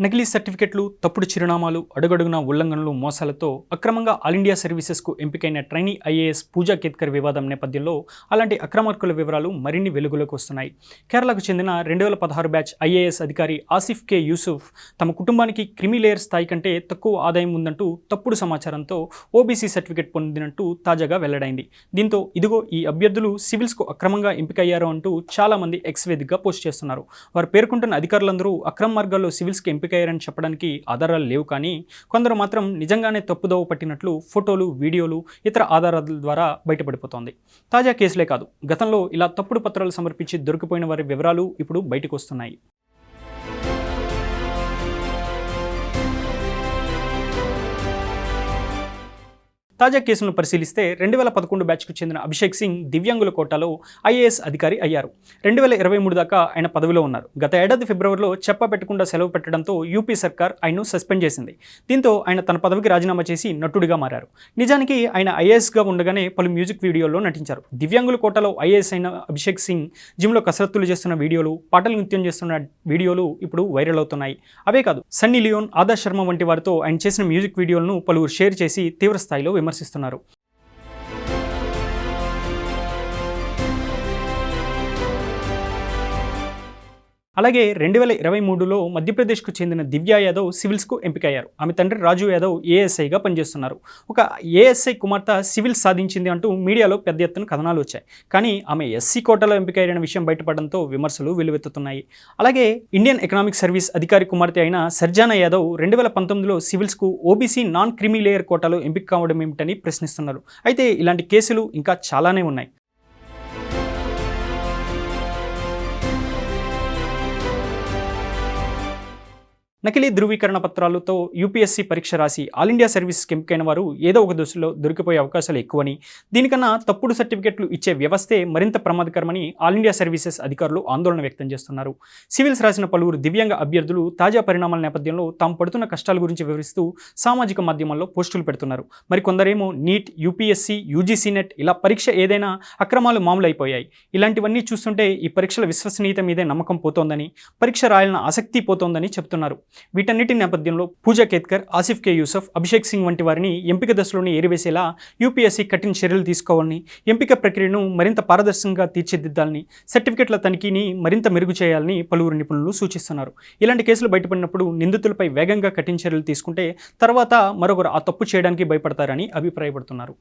నకిలీ సర్టిఫికెట్లు, తప్పుడు చిరునామాలు, అడుగడుగునా ఉల్లంఘనలు, మోసాలతో అక్రమంగా ఆల్ ఇండియా సర్వీసెస్కు ఎంపికైన ట్రైనీ ఐఏఎస్ పూజా కేత్కర్ వివాదం నేపథ్యంలో అలాంటి అక్రమార్కుల వివరాలు మరిన్ని వెలుగులోకి వస్తున్నాయి. కేరళకు చెందిన 2016 బ్యాచ్ ఐఏఎస్ అధికారి ఆసిఫ్ కే యూసుఫ్ తమ కుటుంబానికి క్రిమిలేయర్ స్థాయి కంటే తక్కువ ఆదాయం ఉందంటూ తప్పుడు సమాచారంతో ఓబీసీ సర్టిఫికెట్ పొందినట్టు తాజాగా వెల్లడైంది. దీంతో ఇదిగో ఈ అభ్యర్థులు సివిల్స్కు అక్రమంగా ఎంపికయ్యారు అంటూ చాలామంది ఎక్స్ వేదికగా పోస్ట్ చేస్తున్నారు. వారు పేర్కొంటున్న అధికారులందరూ అక్రమ మార్గాల్లో సివిల్స్కి ఎంపికయ్యారని చెప్పడానికి ఆధారాలు లేవు, కానీ కొందరు మాత్రం నిజంగానే తప్పుదోవ పట్టినట్లు ఫోటోలు, వీడియోలు, ఇతర ఆధారాల ద్వారా బయటపడిపోతోంది. తాజా కేసులే కాదు, గతంలో ఇలా తప్పుడు పత్రాలు సమర్పించి దొరికిపోయిన వారి వివరాలు ఇప్పుడు బయటకు వస్తున్నాయి. తాజా కేసులను పరిశీలిస్తే 2011 బ్యాచ్కు చెందిన అభిషేక్ సింగ్ దివ్యాంగుల కోటాలో ఐఏఎస్ అధికారి అయ్యారు. 2023 దాకా ఆయన పదవిలో ఉన్నారు. గత ఏడాది ఫిబ్రవరిలో పెట్టకుండా సెలవు పెట్టడంతో యూపీ సర్కార్ ఆయన్ను సస్పెండ్ చేసింది. దీంతో ఆయన తన పదవికి రాజీనామా చేసి నటుడిగా మారారు. నిజానికి ఆయన ఐఏఎస్గా ఉండగానే పలు మ్యూజిక్ వీడియోల్లో నటించారు. దివ్యాంగుల కోటాలో ఐఏఎస్ అయిన అభిషేక్ సింగ్ జిమ్లో కసరత్తులు చేస్తున్న వీడియోలు, పాటలు నృత్యం చేస్తున్న వీడియోలు ఇప్పుడు వైరల్ అవుతున్నాయి. అవే కాదు, సన్నీ లియోన్, ఆదర్శ్ శర్మ వంటి వారితో ఆయన చేసిన మ్యూజిక్ వీడియోలను పలువురు షేర్ చేసి తీవ్ర స్థాయిలో విమర్శిస్తున్నారు. అలాగే 2023లో మధ్యప్రదేశ్కు చెందిన దివ్యా యాదవ్ సివిల్స్కు ఎంపికయ్యారు. ఆమె తండ్రి రాజు యాదవ్ ఏఎస్ఐగా పనిచేస్తున్నారు. ఒక ఏఎస్ఐ కుమార్తె సివిల్స్ సాధించింది అంటూ మీడియాలో పెద్ద ఎత్తున కథనాలు వచ్చాయి. కానీ ఆమె ఎస్సీ కోటాలో ఎంపికైన విషయం బయటపడడంతో విమర్శలు వెల్లువెత్తుతున్నాయి. అలాగే ఇండియన్ ఎకనామిక్ సర్వీస్ అధికారి కుమార్తె అయిన సర్జానా యాదవ్ 2019లో సివిల్స్కు ఓబీసీ నాన్ క్రిమీ లేయర్ కోటాలో ఎంపిక కావడం ఏమిటని ప్రశ్నిస్తున్నారు. అయితే ఇలాంటి కేసులు ఇంకా చాలానే ఉన్నాయి. నకిలీ ధృవీకరణ పత్రాలతో యూపీఎస్సీ పరీక్ష రాసి ఆల్ ఇండియా సర్వీసెస్కి ఎంపికైన వారు ఏదో ఒక దశలో దొరికిపోయే అవకాశాలు ఎక్కువని, దీనికన్నా తప్పుడు సర్టిఫికెట్లు ఇచ్చే వ్యవస్థే మరింత ప్రమాదకరమని ఆల్ ఇండియా సర్వీసెస్ అధికారులు ఆందోళన వ్యక్తం చేస్తున్నారు. సివిల్స్ రాసిన పలువురు దివ్యాంగ అభ్యర్థులు తాజా పరిణామాల నేపథ్యంలో తాము పడుతున్న కష్టాల గురించి వివరిస్తూ సామాజిక మాధ్యమాల్లో పోస్టులు పెడుతున్నారు. మరికొందరేమో నీట్, యూపీఎస్సీ, యూజీసీ నెట్ ఇలా పరీక్ష ఏదైనా అక్రమాలు మామూలైపోయాయి. ఇలాంటివన్నీ చూస్తుంటే ఈ పరీక్షల విశ్వసనీయత మీదే నమ్మకం పోతోందని, పరీక్ష రాయాలన్న ఆసక్తి పోతోందని చెబుతున్నారు. వీటన్నిటి నేపథ్యంలో పూజా కేత్కర్, ఆసిఫ్ కే యూసుఫ్, అభిషేక్ సింగ్ వంటి వారిని ఎంపిక దశలోనే ఏరివేసేలా యూపీఎస్సీ కఠిన చర్యలు తీసుకోవాలని, ఎంపిక ప్రక్రియను మరింత పారదర్శకంగా తీర్చిదిద్దాలని, సర్టిఫికెట్ల తనిఖీని మరింత మెరుగు చేయాలని పలువురు నిపుణులు సూచిస్తున్నారు. ఇలాంటి కేసులు బయటపడినప్పుడు నిందితులపై వేగంగా కఠిన చర్యలు తీసుకుంటే తర్వాత మరొకరు ఆ తప్పు చేయడానికి భయపడతారని అభిప్రాయపడుతున్నారు.